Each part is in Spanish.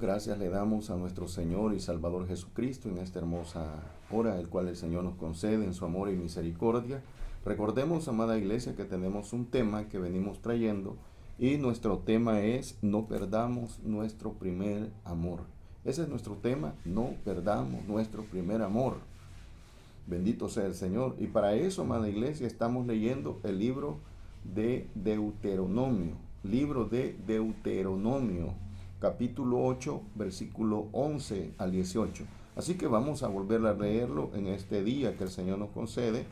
gracias le damos a nuestro Señor y Salvador Jesucristo en esta hermosa hora, el cual el Señor nos concede en su amor y misericordia. Recordemos, amada iglesia, que tenemos un tema que venimos trayendo y nuestro tema es: no perdamos nuestro primer amor. Ese es nuestro tema: no perdamos nuestro primer amor. Bendito sea el Señor. Y para eso, amada iglesia, estamos leyendo el libro de Deuteronomio. Libro de Deuteronomio, capítulo 8, versículo 11 al 18. Así que vamos a volver a leerlo en este día que el Señor nos concede.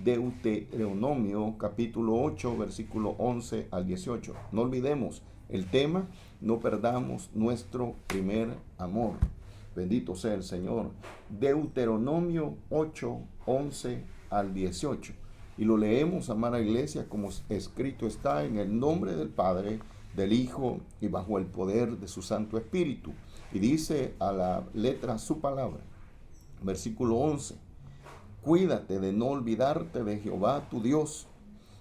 Deuteronomio, capítulo 8, versículo 11 al 18. No olvidemos el tema: no perdamos nuestro primer amor. Bendito sea el Señor. Deuteronomio 8, 11 al 18. Y lo leemos, amada iglesia, como escrito está, en el nombre del Padre, del Hijo y bajo el poder de su Santo Espíritu. Y dice a la letra su palabra. Versículo 11. Cuídate de no olvidarte de Jehová tu Dios,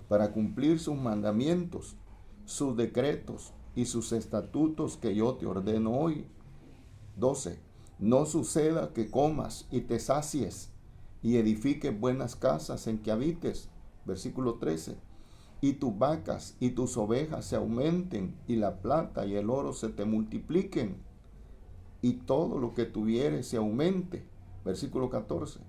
para cumplir sus mandamientos, sus decretos y sus estatutos que yo te ordeno hoy. 12. No suceda que comas y te sacies y edifiques buenas casas en que habites. Versículo 13. Y tus vacas y tus ovejas se aumenten, y la plata y el oro se te multipliquen, y todo lo que tuvieres se aumente. Versículo 14.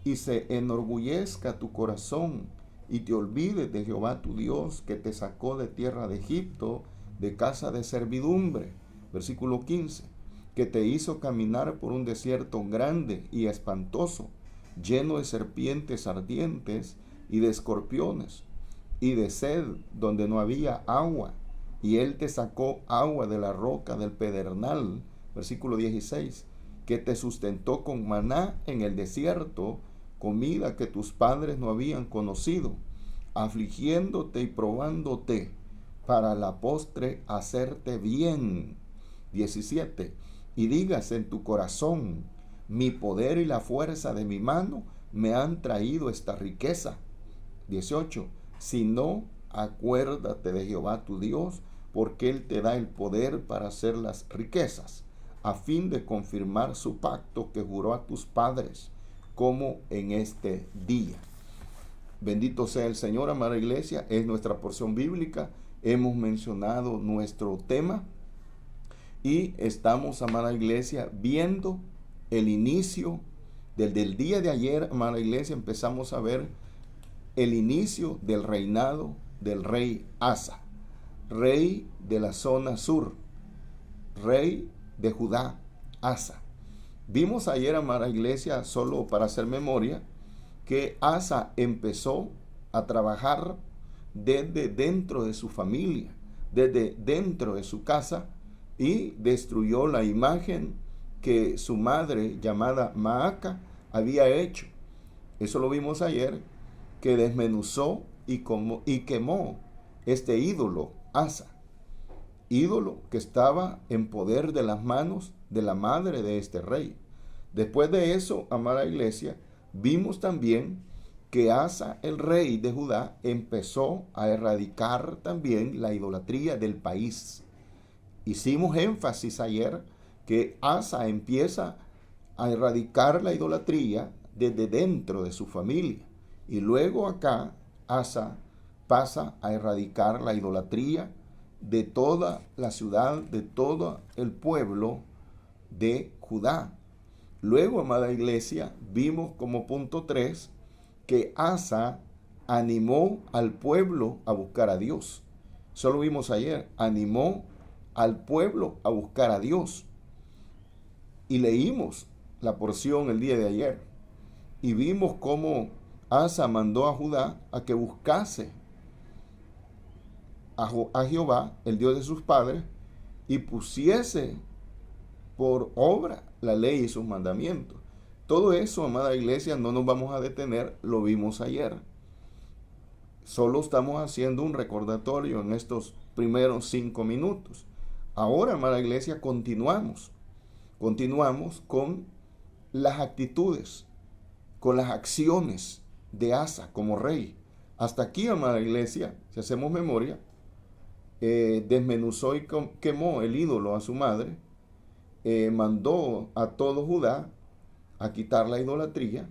Y se enorgullezca tu corazón, y te olvides de Jehová tu Dios, que te sacó de tierra de Egipto, de casa de servidumbre. Versículo 15. Que te hizo caminar por un desierto grande y espantoso, lleno de serpientes ardientes y de escorpiones, y de sed donde no había agua, y él te sacó agua de la roca del pedernal. Versículo 16. Que te sustentó con maná en el desierto, comida que tus padres no habían conocido, afligiéndote y probándote, para la postre hacerte bien. 17. Y digas en tu corazón: mi poder y la fuerza de mi mano me han traído esta riqueza. 18. Si no, acuérdate de Jehová tu Dios, porque Él te da el poder para hacer las riquezas, a fin de confirmar su pacto que juró a tus padres, como en este día. Bendito sea el Señor, amada iglesia. Es nuestra porción bíblica. Hemos mencionado nuestro tema y estamos, amada iglesia, viendo el inicio desde el día de ayer, amada iglesia. Empezamos a ver el inicio del reinado del rey Asa, rey de la zona sur, rey de Judá, Asa. Vimos ayer, amada iglesia, solo para hacer memoria, que Asa empezó a trabajar desde dentro de su familia, desde dentro de su casa, y destruyó la imagen que su madre, llamada Maaca, había hecho. Eso lo vimos ayer, que desmenuzó y quemó este ídolo, Asa, ídolo que estaba en poder de las manos de la madre de este rey. Después de eso, amada iglesia, vimos también que Asa, el rey de Judá, empezó a erradicar también la idolatría del país. Hicimos énfasis ayer que Asa empieza a erradicar la idolatría desde dentro de su familia. Y luego acá Asa pasa a erradicar la idolatría de toda la ciudad, de todo el pueblo de Judá. Luego, amada iglesia, vimos como punto 3 que Asa animó al pueblo a buscar a Dios. Eso lo vimos ayer. Animó al pueblo a buscar a Dios. Y leímos la porción el día de ayer. Y vimos cómo Asa mandó a Judá a que buscase a Jehová, el Dios de sus padres, y pusiese por obra la ley y sus mandamientos. Todo eso, amada iglesia, no nos vamos a detener, lo vimos ayer. Solo estamos haciendo un recordatorio en estos primeros 5 minutos. Ahora, amada iglesia, continuamos con las actitudes, con las acciones de Asa como rey. Hasta aquí, amada iglesia, si hacemos memoria, desmenuzó y quemó el ídolo a su madre, mandó a todo Judá a quitar la idolatría.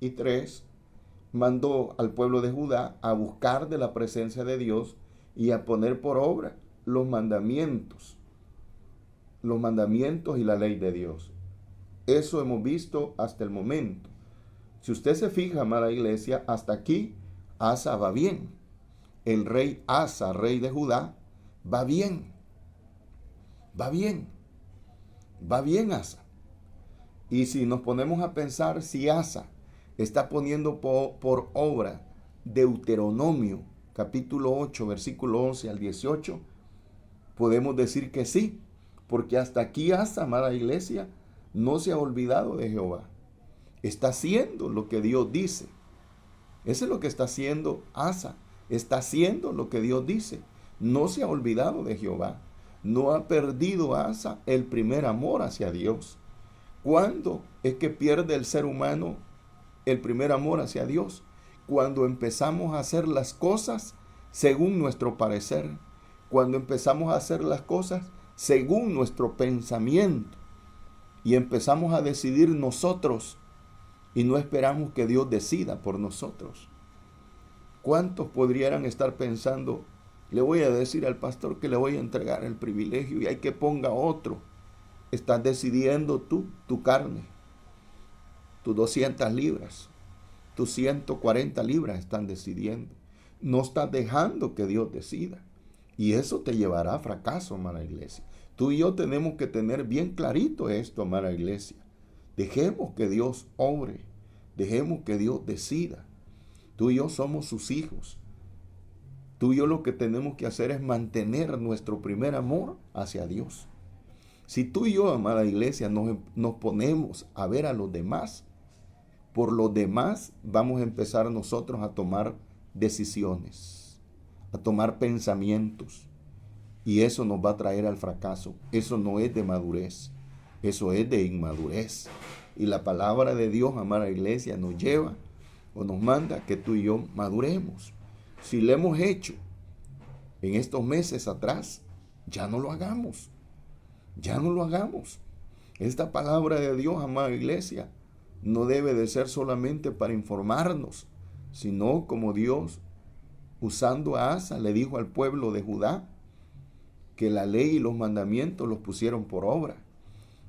Y 3, mandó al pueblo de Judá a buscar de la presencia de Dios y a poner por obra los mandamientos y la ley de Dios. Eso hemos visto hasta el momento. Si usted se fija, amada iglesia, hasta aquí Asa va bien. El rey Asa, rey de Judá, va bien. Va bien. Va bien Asa. Y si nos ponemos a pensar, si Asa está poniendo por obra Deuteronomio, capítulo 8, versículo 11 al 18, podemos decir que sí, porque hasta aquí Asa, amada iglesia, no se ha olvidado de Jehová. Está haciendo lo que Dios dice. Eso es lo que está haciendo Asa. Está haciendo lo que Dios dice. No se ha olvidado de Jehová. No ha perdido Asa el primer amor hacia Dios. ¿Cuándo es que pierde el ser humano el primer amor hacia Dios? Cuando empezamos a hacer las cosas según nuestro parecer. Cuando empezamos a hacer las cosas según nuestro pensamiento. Y empezamos a decidir nosotros y no esperamos que Dios decida por nosotros. ¿Cuántos podrían estar pensando, le voy a decir al pastor que le voy a entregar el privilegio y hay que ponga otro? Estás decidiendo tú, tu carne, tus 200 libras, tus 140 libras están decidiendo. No estás dejando que Dios decida. Y eso te llevará a fracaso, amada iglesia. Tú y yo tenemos que tener bien clarito esto, amada iglesia. Dejemos que Dios obre. Dejemos que Dios decida. Tú y yo somos sus hijos. Tú y yo lo que tenemos que hacer es mantener nuestro primer amor hacia Dios. Si tú y yo, amada iglesia, nos ponemos a ver a los demás, por los demás vamos a empezar nosotros a tomar decisiones, a tomar pensamientos. Y eso nos va a traer al fracaso. Eso no es de madurez. Eso es de inmadurez. Y la palabra de Dios, amada iglesia, nos lleva o nos manda que tú y yo maduremos. Si lo hemos hecho en estos meses atrás, ya no lo hagamos. Ya no lo hagamos. Esta palabra de Dios, amada iglesia, no debe de ser solamente para informarnos, sino como Dios, usando a Asa, le dijo al pueblo de Judá que la ley y los mandamientos los pusieron por obra.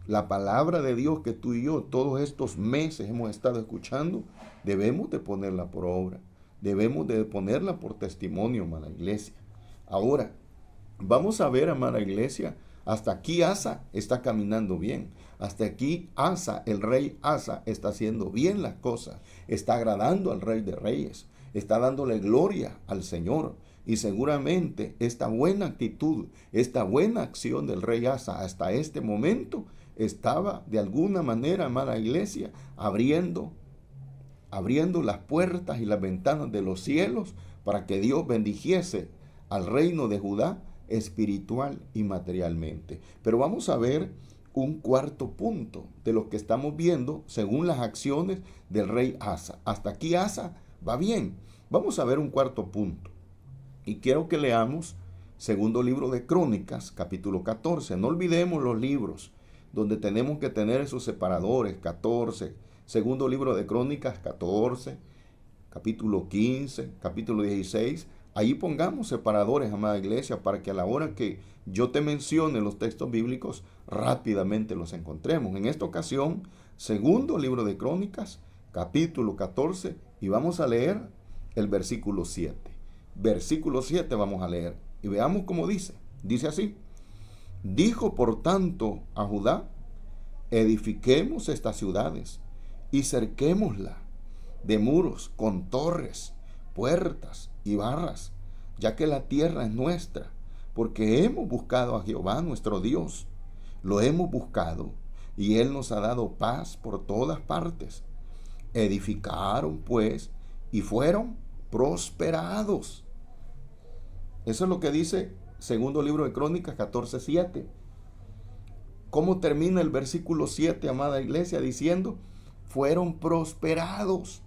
La palabra de Dios que tú y yo todos estos meses hemos estado escuchando, debemos de ponerla por obra. Debemos de ponerla por testimonio, amada iglesia. Ahora, vamos a ver, amada iglesia, hasta aquí Asa está caminando bien. Hasta aquí Asa, el rey Asa, está haciendo bien las cosas. Está agradando al Rey de Reyes. Está dándole gloria al Señor. Y seguramente esta buena actitud, esta buena acción del rey Asa hasta este momento estaba de alguna manera, amada iglesia, abriendo las puertas y las ventanas de los cielos para que Dios bendijese al reino de Judá espiritual y materialmente. Pero vamos a ver un cuarto punto de lo que estamos viendo según las acciones del rey Asa. Hasta aquí Asa va bien. Vamos a ver un cuarto punto. Y quiero que leamos segundo libro de Crónicas, capítulo 14. No olvidemos los libros donde tenemos que tener esos separadores, 14. Segundo libro de Crónicas, 14. Capítulo 15, capítulo 16. Allí pongamos separadores, amada iglesia, para que a la hora que yo te mencione los textos bíblicos, rápidamente los encontremos. En esta ocasión, segundo libro de Crónicas, capítulo 14, y vamos a leer el versículo 7. Versículo 7 vamos a leer, y veamos cómo dice. Dice así: dijo por tanto a Judá, edifiquemos estas ciudades y cerquémosla de muros con torres, puertas y barras, ya que la tierra es nuestra, porque hemos buscado a Jehová nuestro Dios. Lo hemos buscado y Él nos ha dado paz por todas partes. Edificaron pues y fueron prosperados. Eso es lo que dice segundo libro de Crónicas 14:7. ¿Cómo termina el versículo 7, amada iglesia? Diciendo, fueron prosperados.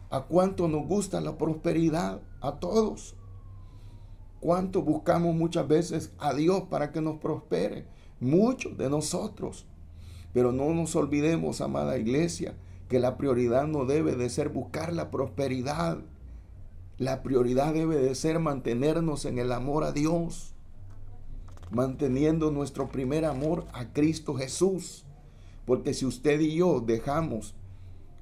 ¿A cuánto nos gusta la prosperidad? A todos. ¿Cuánto buscamos muchas veces a Dios para que nos prospere? muchos de nosotros. Pero no nos olvidemos, amada iglesia, que la prioridad no debe de ser buscar la prosperidad. La prioridad debe de ser mantenernos en el amor a Dios, manteniendo nuestro primer amor a Cristo Jesús. Porque si usted y yo dejamos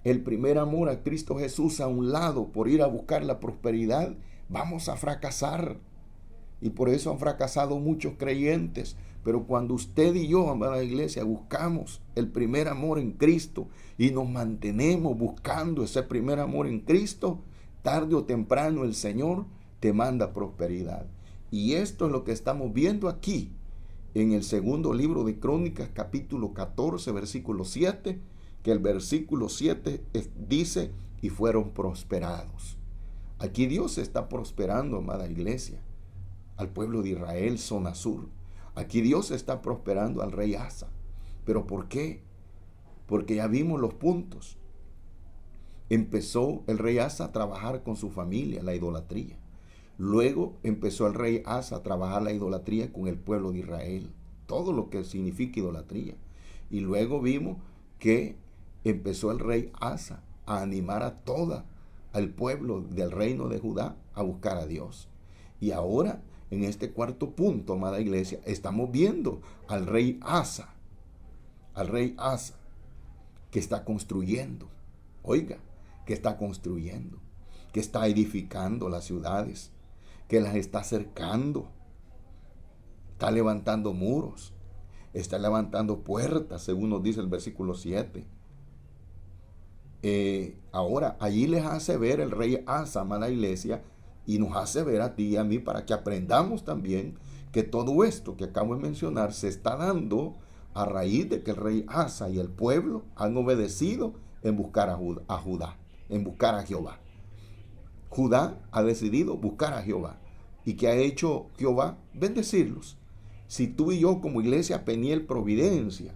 el primer amor a Cristo Jesús a un lado por ir a buscar la prosperidad, vamos a fracasar. Y por eso han fracasado muchos creyentes. Pero cuando usted y yo, amada iglesia, buscamos el primer amor en Cristo y nos mantenemos buscando ese primer amor en Cristo, tarde o temprano el Señor te manda prosperidad. Y esto es lo que estamos viendo aquí en el segundo libro de Crónicas, capítulo 14, versículo 7, que el versículo 7 dice, y fueron prosperados. Aquí Dios está prosperando, amada iglesia, al pueblo de Israel, zona sur. Aquí Dios está prosperando al rey Asa. ¿Pero por qué? Porque ya vimos los puntos. Empezó el rey Asa a trabajar con su familia, la idolatría. Luego empezó el rey Asa a trabajar la idolatría con el pueblo de Israel. Todo lo que significa idolatría. Y luego vimos que empezó el rey Asa a animar a todo el pueblo del reino de Judá a buscar a Dios. Y ahora, en este cuarto punto, amada iglesia, estamos viendo al rey Asa, que está construyendo. Oiga, que está construyendo, que está edificando las ciudades, que las está cercando, está levantando muros, está levantando puertas, según nos dice el versículo 7. Ahora, allí les hace ver el rey Asa, amada iglesia, y nos hace ver a ti y a mí para que aprendamos también que todo esto que acabo de mencionar se está dando a raíz de que el rey Asa y el pueblo han obedecido en buscar a Judá, en buscar a Jehová. Judá ha decidido buscar a Jehová. ¿Y qué ha hecho Jehová? Bendecirlos. Si tú y yo como iglesia Peniel Providencia,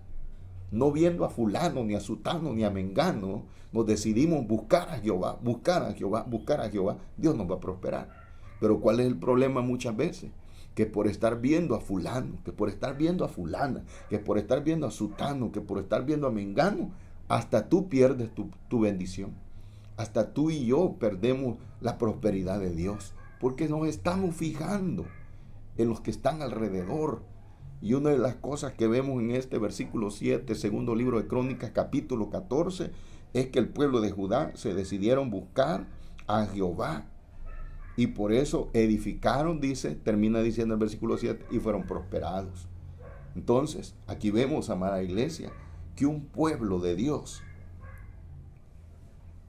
no viendo a fulano, ni a sutano, ni a mengano, nos decidimos buscar a Jehová, buscar a Jehová, buscar a Jehová, Dios nos va a prosperar. Pero ¿cuál es el problema muchas veces? Que por estar viendo a fulano, que por estar viendo a fulana, que por estar viendo a sutano, que por estar viendo a mengano, hasta tú pierdes tu bendición. Hasta tú y yo perdemos la prosperidad de Dios, porque nos estamos fijando en los que están alrededor. Y una de las cosas que vemos en este versículo 7, segundo libro de Crónicas, capítulo 14, es que el pueblo de Judá se decidieron buscar a Jehová. Y por eso edificaron, termina diciendo el versículo 7, y fueron prosperados. Entonces, aquí vemos, amada iglesia, que un pueblo de Dios,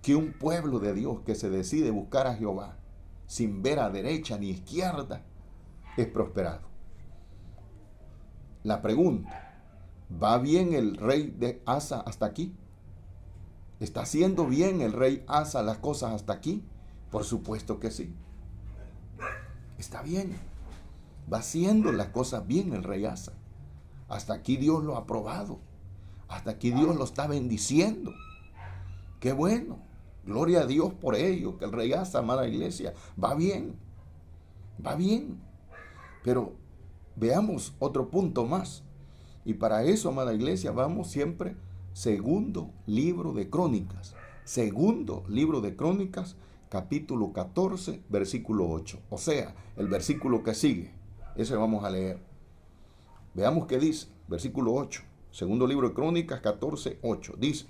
que se decide buscar a Jehová, sin ver a derecha ni izquierda, es prosperado. La pregunta, ¿va bien el rey de Asa hasta aquí? ¿Está haciendo bien el rey Asa las cosas hasta aquí? Por supuesto que sí. Está bien. Va haciendo las cosas bien el rey Asa. Hasta aquí Dios lo ha aprobado. Hasta aquí Dios lo está bendiciendo. Qué bueno. Gloria a Dios por ello, que el rey Asa, amada iglesia, va bien. Va bien. Pero veamos otro punto más. Y para eso, amada iglesia, vamos siempre segundo libro de Crónicas. Segundo libro de Crónicas, capítulo 14, versículo 8. O sea, el versículo que sigue. Ese vamos a leer. Veamos qué dice. Versículo 8. Segundo libro de Crónicas, 14, 8. Dice,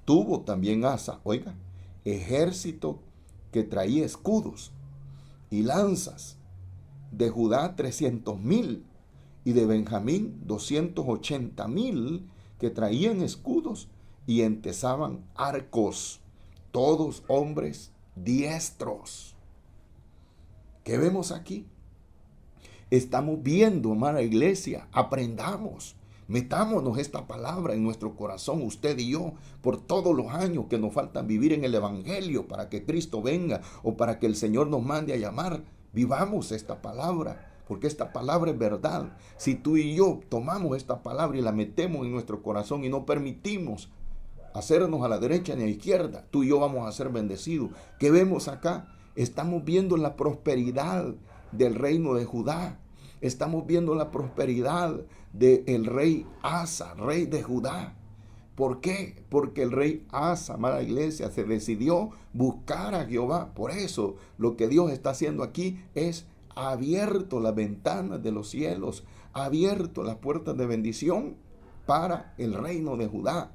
tuvo también Asa, oiga, ejército que traía escudos y lanzas, de Judá 300,000 y de Benjamín 280,000 que traían escudos y entesaban arcos, todos hombres diestros. ¿Qué vemos aquí? Estamos viendo, amada iglesia, aprendamos, metámonos esta palabra en nuestro corazón, usted y yo, por todos los años que nos faltan vivir en el Evangelio para que Cristo venga o para que el Señor nos mande a llamar. Vivamos esta palabra, porque esta palabra es verdad. Si tú y yo tomamos esta palabra y la metemos en nuestro corazón y no permitimos hacernos a la derecha ni a la izquierda, tú y yo vamos a ser bendecidos. ¿Qué vemos acá? Estamos viendo la prosperidad del reino de Judá. Estamos viendo la prosperidad del rey Asa, rey de Judá. ¿Por qué? Porque el rey Asa, amada iglesia, se decidió buscar a Jehová. Por eso lo que Dios está haciendo aquí es abierto las ventanas de los cielos, abierto las puertas de bendición para el reino de Judá.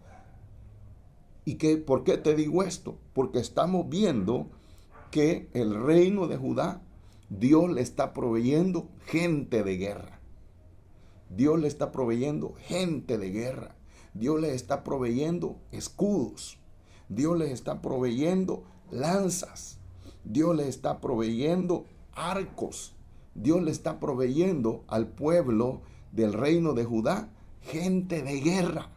¿Y por qué te digo esto? Porque estamos viendo que el reino de Judá, Dios le está proveyendo gente de guerra. Dios le está proveyendo gente de guerra. Dios les está proveyendo escudos. Dios les está proveyendo lanzas. Dios les está proveyendo arcos. Dios le está proveyendo al pueblo del reino de Judá gente de guerra.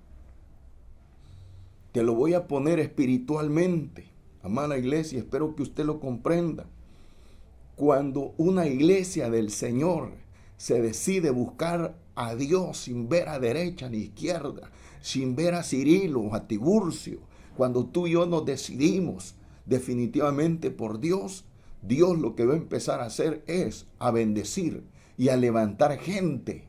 Te lo voy a poner espiritualmente, amada iglesia, espero que usted lo comprenda. Cuando una iglesia del Señor se decide buscar a Dios sin ver a derecha ni izquierda, sin ver a Cirilo o a Tiburcio, cuando tú y yo nos decidimos definitivamente por Dios, Dios lo que va a empezar a hacer es a bendecir y a levantar gente,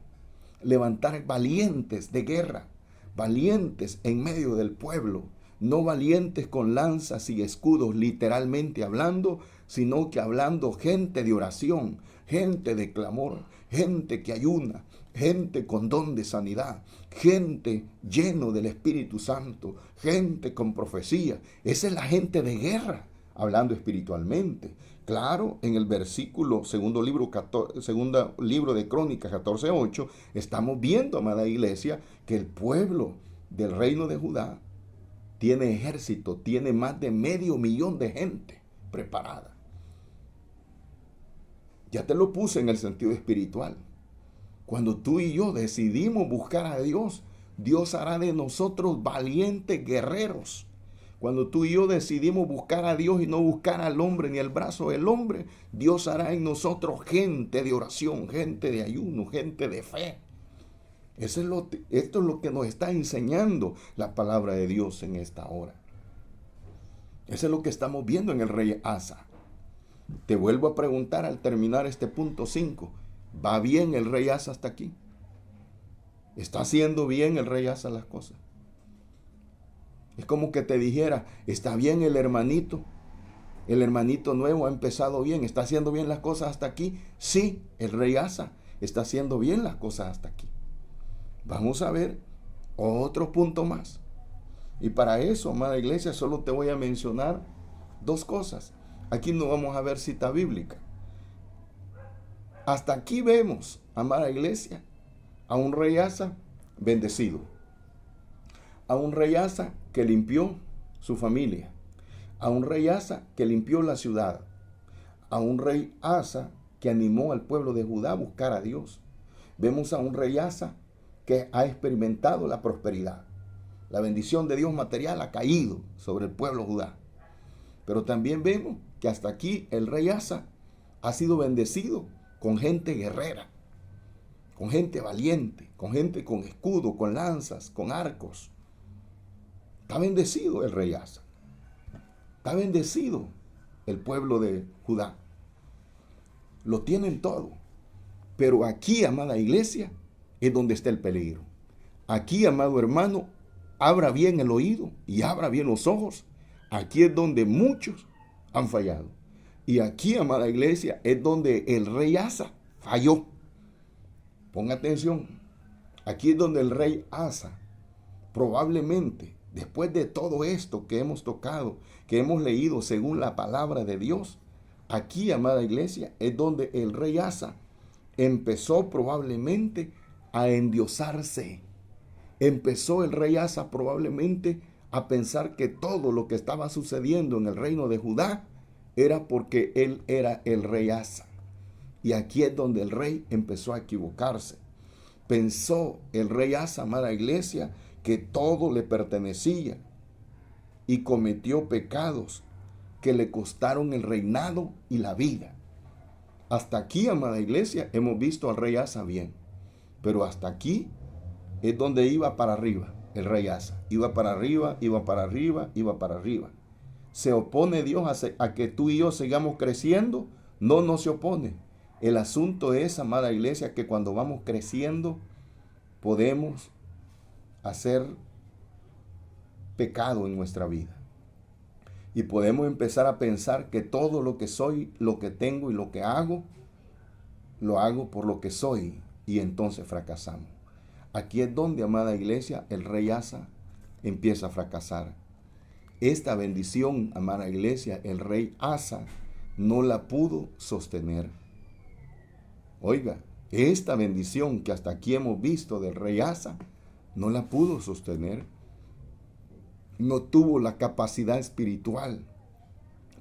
levantar valientes de guerra, valientes en medio del pueblo, no valientes con lanzas y escudos literalmente hablando, sino que hablando gente de oración, gente de clamor, gente que ayuna, gente con don de sanidad, gente lleno del Espíritu Santo, gente con profecía. Esa es la gente de guerra, hablando espiritualmente. Claro, en el versículo segundo libro de Crónicas 14:8, estamos viendo, amada iglesia, que el pueblo del reino de Judá tiene ejército, tiene más de 500,000 de gente preparada. Ya te lo puse en el sentido espiritual. Cuando tú y yo decidimos buscar a Dios, Dios hará de nosotros valientes guerreros. Cuando tú y yo decidimos buscar a Dios y no buscar al hombre ni el brazo del hombre, Dios hará en nosotros gente de oración, gente de ayuno, gente de fe. Esto es lo que nos está enseñando la palabra de Dios en esta hora. Eso es lo que estamos viendo en el rey Asa. Te vuelvo a preguntar al terminar este punto 5. ¿Va bien el rey Asa hasta aquí? ¿Está haciendo bien el rey Asa las cosas? Es como que te dijera, ¿está bien el hermanito? El hermanito nuevo ha empezado bien, ¿está haciendo bien las cosas hasta aquí? Sí, el rey Asa está haciendo bien las cosas hasta aquí. Vamos a ver otro punto más. Y para eso, amada iglesia, solo te voy a mencionar 2 cosas. Aquí no vamos a ver cita bíblica. Hasta aquí vemos, amada iglesia, a un rey Asa bendecido. A un rey Asa que limpió su familia. A un rey Asa que limpió la ciudad. A un rey Asa que animó al pueblo de Judá a buscar a Dios. Vemos a un rey Asa que ha experimentado la prosperidad. La bendición de Dios material ha caído sobre el pueblo de Judá. Pero también vemos que hasta aquí el rey Asa ha sido bendecido con gente guerrera, con gente valiente, con gente con escudo, con lanzas, con arcos. Está bendecido el rey Asa. Está bendecido el pueblo de Judá. Lo tienen todo. Pero aquí, amada iglesia, es donde está el peligro. Aquí, amado hermano, abra bien el oído y abra bien los ojos. Aquí es donde muchos han fallado. Y aquí, amada iglesia, es donde el rey Asa falló. Ponga atención. Aquí es donde el rey Asa, probablemente, después de todo esto que hemos tocado, que hemos leído según la palabra de Dios, aquí, amada iglesia, es donde el rey Asa empezó probablemente a endiosarse. Empezó el rey Asa probablemente a pensar que todo lo que estaba sucediendo en el reino de Judá era porque él era el rey Asa. Y aquí es donde el rey empezó a equivocarse. Pensó el rey Asa, amada iglesia, que todo le pertenecía y cometió pecados que le costaron el reinado y la vida. Hasta aquí, amada iglesia, hemos visto al rey Asa bien, pero hasta aquí es donde iba para arriba el rey Asa. Iba para arriba, iba para arriba, iba para arriba. ¿Se opone Dios a que tú y yo sigamos creciendo? No, no se opone. El asunto es, amada iglesia, que cuando vamos creciendo podemos hacer pecado en nuestra vida. Y podemos empezar a pensar que todo lo que soy, lo que tengo y lo que hago, lo hago por lo que soy. Y entonces fracasamos. Aquí es donde, amada iglesia, el rey Asa empieza a fracasar. Esta bendición, amada iglesia, el rey Asa no la pudo sostener. Oiga, esta bendición que hasta aquí hemos visto del rey Asa, no la pudo sostener. No tuvo la capacidad espiritual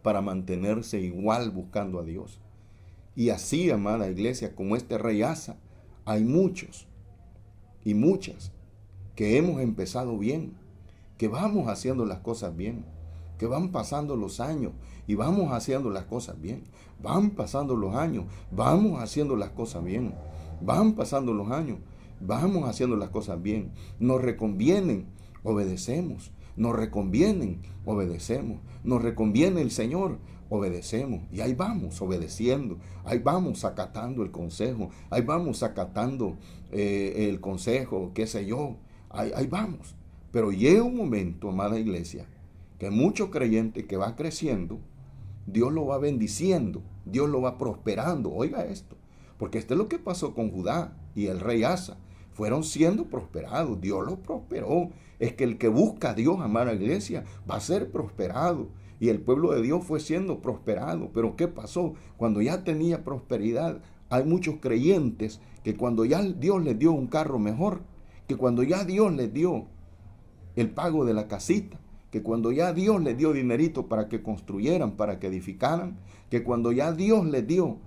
para mantenerse igual buscando a Dios. Y así, amada iglesia, como este rey Asa, hay muchos y muchas que hemos empezado bien, que vamos haciendo las cosas bien, que van pasando los años y vamos haciendo las cosas bien. Van pasando los años, vamos haciendo las cosas bien. Van pasando los años, vamos haciendo las cosas bien. Nos reconvienen, obedecemos. Nos reconvienen, obedecemos. Nos reconviene el Señor, obedecemos. Y ahí vamos obedeciendo. Ahí vamos acatando el consejo. Ahí vamos acatando el consejo, qué sé yo. Ahí vamos. Pero llega un momento, amada iglesia, que mucho creyente que va creciendo, Dios lo va bendiciendo, Dios lo va prosperando. Oiga esto, porque esto es lo que pasó con Judá y el rey Asa. Fueron siendo prosperados, Dios los prosperó. Es que el que busca a Dios, amada iglesia, va a ser prosperado. Y el pueblo de Dios fue siendo prosperado. Pero ¿qué pasó? Cuando ya tenía prosperidad, hay muchos creyentes que cuando ya Dios les dio un carro mejor, que cuando ya Dios les dio el pago de la casita, que cuando ya Dios les dio dinerito para que construyeran, para que edificaran, que cuando ya Dios les dio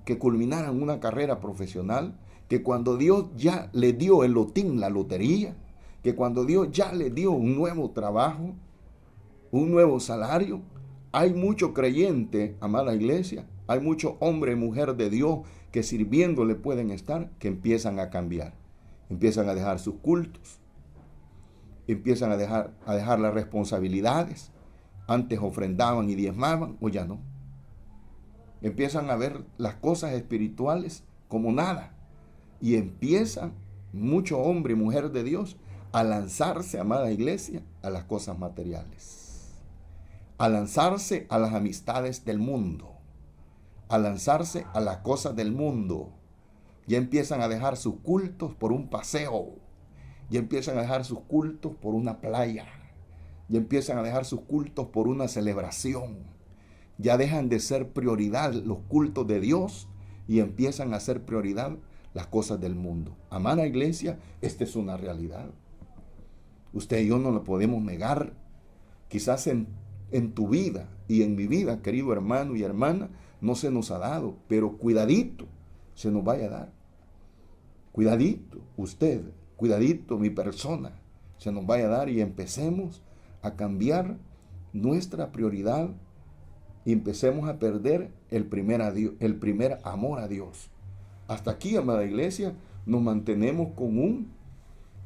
que culminaran una carrera profesional, que cuando Dios ya les dio el lotín, la lotería, que cuando Dios ya les dio un nuevo trabajo, un nuevo salario, hay mucho creyente, amada iglesia, hay mucho hombre y mujer de Dios que sirviéndole pueden estar, que empiezan a cambiar, empiezan a dejar sus cultos, empiezan a dejar las responsabilidades. Antes ofrendaban y diezmaban, o ya no. Empiezan a ver las cosas espirituales como nada. Y empiezan mucho hombre y mujer de Dios a lanzarse, amada iglesia, a las cosas materiales. A lanzarse a las amistades del mundo. A lanzarse a las cosas del mundo. Ya empiezan a dejar sus cultos por un paseo. Ya empiezan a dejar sus cultos por una playa. Ya empiezan a dejar sus cultos por una celebración. Ya dejan de ser prioridad los cultos de Dios y empiezan a ser prioridad las cosas del mundo. Amada iglesia, esta es una realidad. Usted y yo no lo podemos negar. Quizás en tu vida y en mi vida, querido hermano y hermana, no se nos ha dado, pero cuidadito se nos vaya a dar. Cuidadito, usted, cuidadito, mi persona, se nos vaya a dar y empecemos a cambiar nuestra prioridad y empecemos a perder el primer amor a Dios. Hasta aquí, amada iglesia, nos mantenemos con un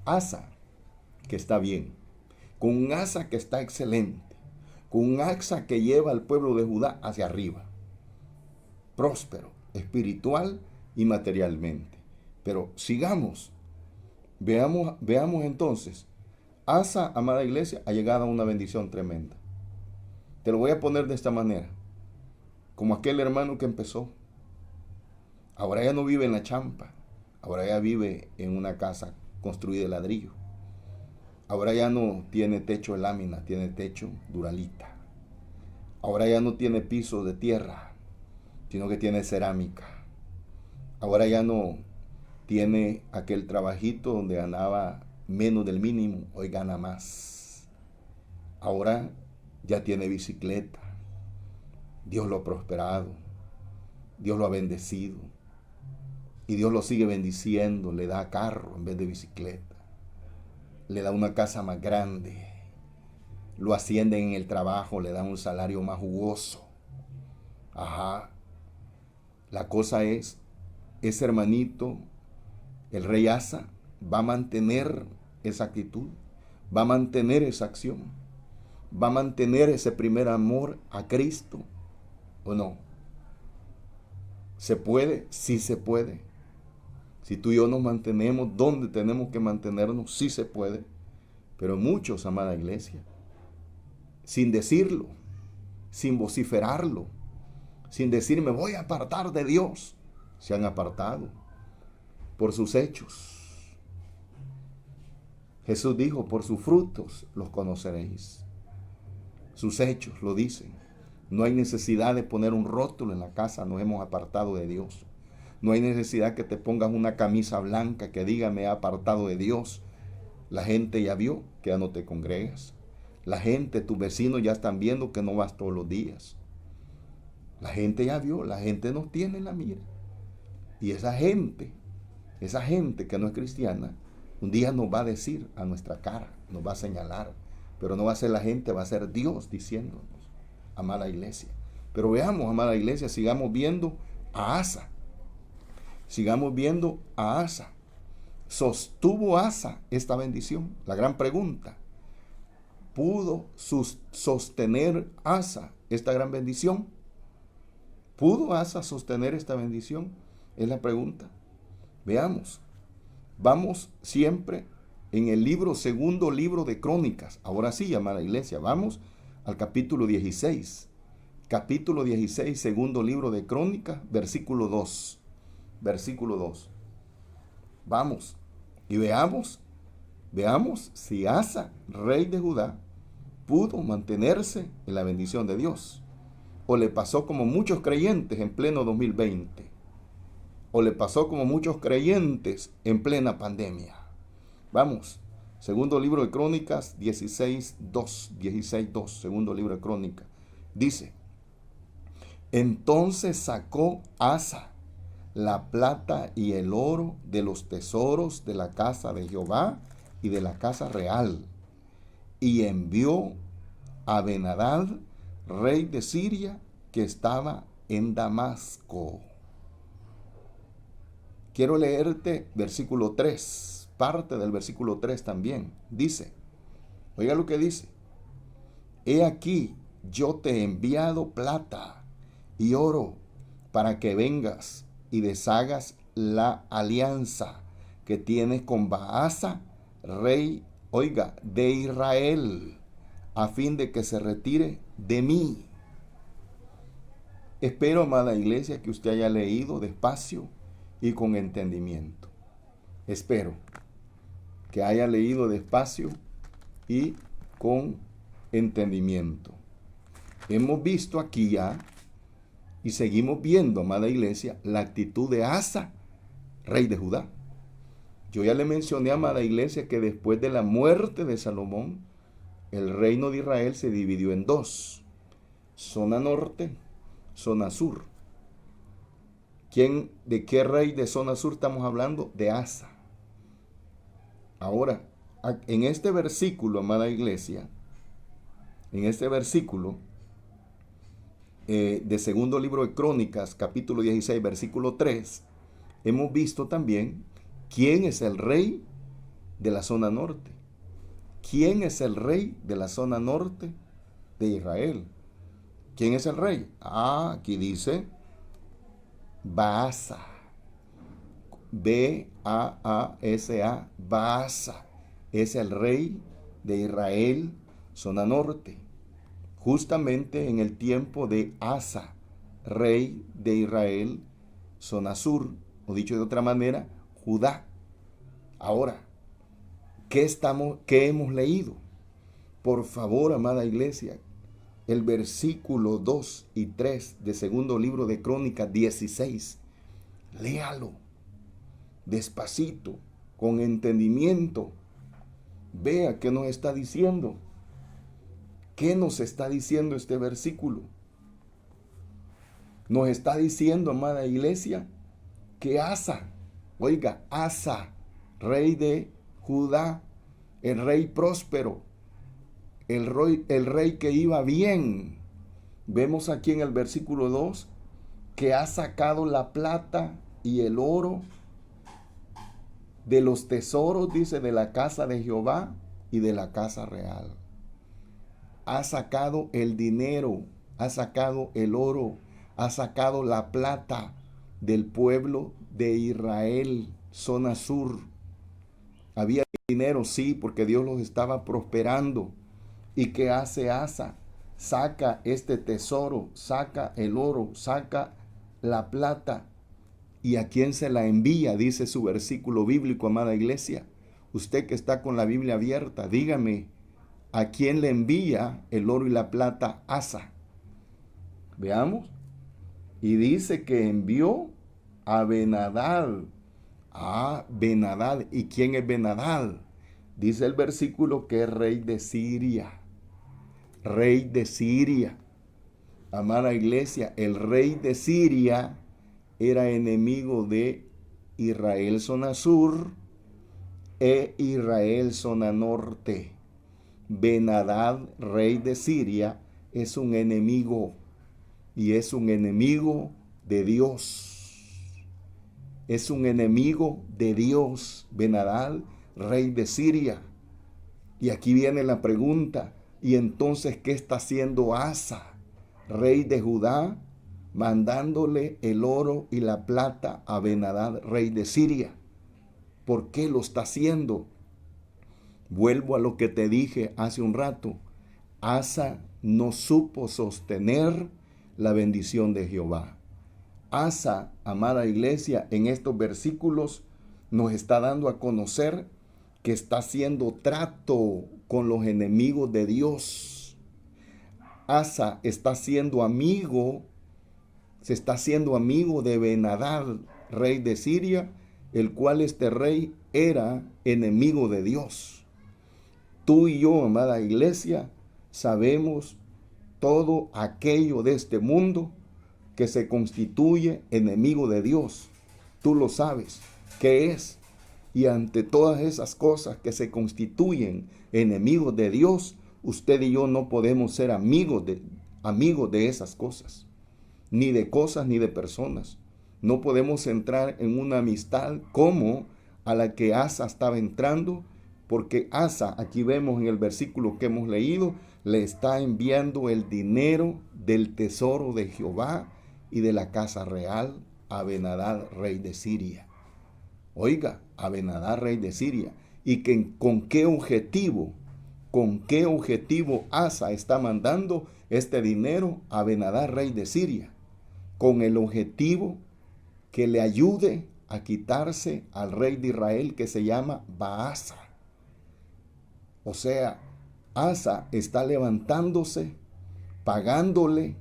Asa que está bien, con un Asa que está excelente, con un Asa que lleva al pueblo de Judá hacia arriba, próspero, espiritual y materialmente. Pero sigamos, veamos entonces, Asa, amada iglesia, ha llegado a una bendición tremenda. Te lo voy a poner de esta manera, como aquel hermano que empezó. Ahora ya no vive en la champa, ahora ya vive en una casa construida de ladrillo. Ahora ya no tiene techo de lámina, tiene techo duralita. Ahora ya no tiene piso de tierra, sino que tiene cerámica. Ahora ya no tiene aquel trabajito donde ganaba menos del mínimo, hoy gana más. Ahora ya tiene bicicleta. Dios lo ha prosperado, Dios lo ha bendecido y Dios lo sigue bendiciendo. Le da carro en vez de bicicleta, le da una casa más grande, lo ascienden en el trabajo, le dan un salario más jugoso. Ajá. La cosa es, ese hermanito, el rey Asa, va a mantener esa actitud, va a mantener esa acción, va a mantener ese primer amor a Cristo, ¿o no? ¿Se puede? Sí se puede. Si tú y yo nos mantenemos donde tenemos que mantenernos, sí se puede. Pero muchos, amada iglesia, sin decirlo, sin vociferarlo, sin decir me voy a apartar de Dios, se han apartado por sus hechos. Jesús dijo, por sus frutos los conoceréis. Sus hechos lo dicen. No hay necesidad de poner un rótulo en la casa, nos hemos apartado de Dios. No hay necesidad que te pongas una camisa blanca que diga me he apartado de Dios. La gente ya vio que ya no te congregas. La gente, tus vecinos ya están viendo que no vas todos los días. La gente ya vio, la gente nos tiene en la mira. Y esa gente que no es cristiana, un día nos va a decir a nuestra cara, nos va a señalar. Pero no va a ser la gente, va a ser Dios diciéndonos, amada iglesia. Pero veamos, amada iglesia, sigamos viendo a Asa. Sigamos viendo a Asa. ¿Sostuvo Asa esta bendición? La gran pregunta. ¿Pudo sostener Asa esta gran bendición? ¿Pudo Asa sostener esta bendición? Es la pregunta. Veamos. Vamos siempre en el segundo libro de Crónicas. Ahora sí, amada iglesia, vamos al capítulo 16. Capítulo 16, segundo libro de Crónicas, versículo 2. Versículo 2. Vamos y veamos si Asa, rey de Judá, pudo mantenerse en la bendición de Dios. O le pasó como muchos creyentes en pleno 2020. O le pasó como muchos creyentes en plena pandemia. Vamos, segundo libro de Crónicas 16:2, segundo libro de Crónicas. Dice, entonces sacó Asa la plata y el oro de los tesoros de la casa de Jehová y de la casa real, y envió a Ben-Hadad, rey de Siria, que estaba en Damasco. Quiero leerte versículo 3, parte del versículo 3 también. Dice, oiga lo que dice, he aquí yo te he enviado plata y oro para que vengas y deshagas la alianza que tienes con Baasa, rey, de Israel, a fin de que se retire de mí. Espero, amada iglesia, que usted haya leído despacio y con entendimiento. Espero que haya leído despacio y con entendimiento. Hemos visto aquí ya, y seguimos viendo, amada iglesia, la actitud de Asa, rey de Judá. Yo ya le mencioné, amada iglesia, que después de la muerte de Salomón, el reino de Israel se dividió en dos. Zona norte, zona sur. ¿De qué rey de zona sur estamos hablando? De Asa. Ahora, en este versículo, amada iglesia, en este versículo de segundo libro de Crónicas, capítulo 16, versículo 3, hemos visto también quién es el rey de la zona norte. ¿Quién es el rey de la zona norte de Israel? ¿Quién es el rey? Aquí dice Baasa. B-A-A-S-A. Baasa es el rey de Israel, zona norte. Justamente en el tiempo de Asa, rey de Israel, zona sur, o dicho de otra manera, Judá. Ahora, ¿qué hemos leído? Por favor, amada iglesia, el versículo 2 y 3 de segundo libro de Crónicas 16. Léalo despacito, con entendimiento. Vea qué nos está diciendo. ¿Qué nos está diciendo este versículo? Nos está diciendo, amada iglesia, que Asa, rey de Judá, el rey próspero, el rey que iba bien. Vemos aquí en el versículo 2 que ha sacado la plata y el oro de los tesoros, dice, de la casa de Jehová y de la casa real. Ha sacado el dinero, ha sacado el oro, ha sacado la plata del pueblo de Israel, zona sur. Había dinero, sí, porque Dios los estaba prosperando. ¿Y qué hace Asa? Saca este tesoro, saca el oro, saca la plata. ¿Y a quién se la envía? Dice su versículo bíblico, amada iglesia. Usted que está con la Biblia abierta, dígame, ¿a quién le envía el oro y la plata Asa? Veamos. Y dice que envió a Ben-Hadad. Ah, Ben-Hadad. ¿Y quién es Ben-Hadad? Dice el versículo que es rey de Siria. Rey de Siria. Amada iglesia, el rey de Siria era enemigo de Israel zona sur e Israel zona norte. Ben-Hadad, rey de Siria, es un enemigo y es un enemigo de Dios. Es un enemigo de Dios, Ben-Hadad, rey de Siria. Y aquí viene la pregunta, ¿y entonces qué está haciendo Asa, rey de Judá, mandándole el oro y la plata a Ben-Hadad, rey de Siria? ¿Por qué lo está haciendo? Vuelvo a lo que te dije hace un rato. Asa no supo sostener la bendición de Jehová. Asa, amada iglesia, en estos versículos nos está dando a conocer que está haciendo trato con los enemigos de Dios. Asa está siendo amigo, se está haciendo amigo de Ben-Hadad, rey de Siria, el cual este rey era enemigo de Dios. Tú y yo, amada iglesia, sabemos todo aquello de este mundo que se constituye enemigo de Dios. Tú lo sabes, ¿qué es? Y ante todas esas cosas que se constituyen enemigos de Dios, usted y yo no podemos ser amigos de esas cosas, ni de cosas ni de personas. No podemos entrar en una amistad como a la que Asa estaba entrando, porque Asa, aquí vemos en el versículo que hemos leído, le está enviando el dinero del tesoro de Jehová y de la casa real a Ben-Hadad, rey de Siria. Oiga, a Ben-Hadad, rey de Siria. ¿Y con qué objetivo Asa está mandando este dinero a Ben-Hadad, rey de Siria? Con el objetivo que le ayude a quitarse al rey de Israel que se llama Baasa. O sea, Asa está levantándose, pagándole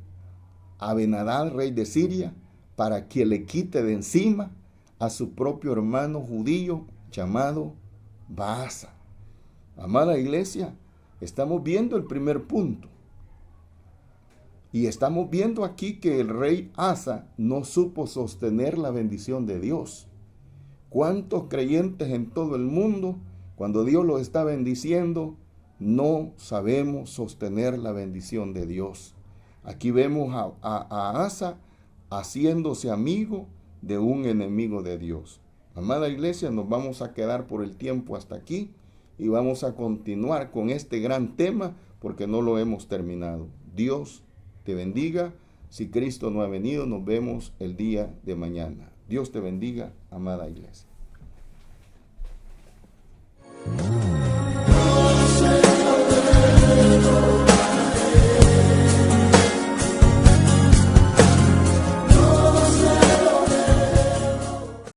a Ben-Hadad, rey de Siria, para que le quite de encima a su propio hermano judío llamado Baasa. Amada iglesia, estamos viendo el primer punto. Y estamos viendo aquí que el rey Asa no supo sostener la bendición de Dios. ¿Cuántos creyentes en todo el mundo, cuando Dios los está bendiciendo, no sabemos sostener la bendición de Dios? Aquí vemos a Asa haciéndose amigo de un enemigo de Dios. Amada iglesia, nos vamos a quedar por el tiempo hasta aquí y vamos a continuar con este gran tema porque no lo hemos terminado. Dios te bendiga. Si Cristo no ha venido, nos vemos el día de mañana. Dios te bendiga, amada iglesia.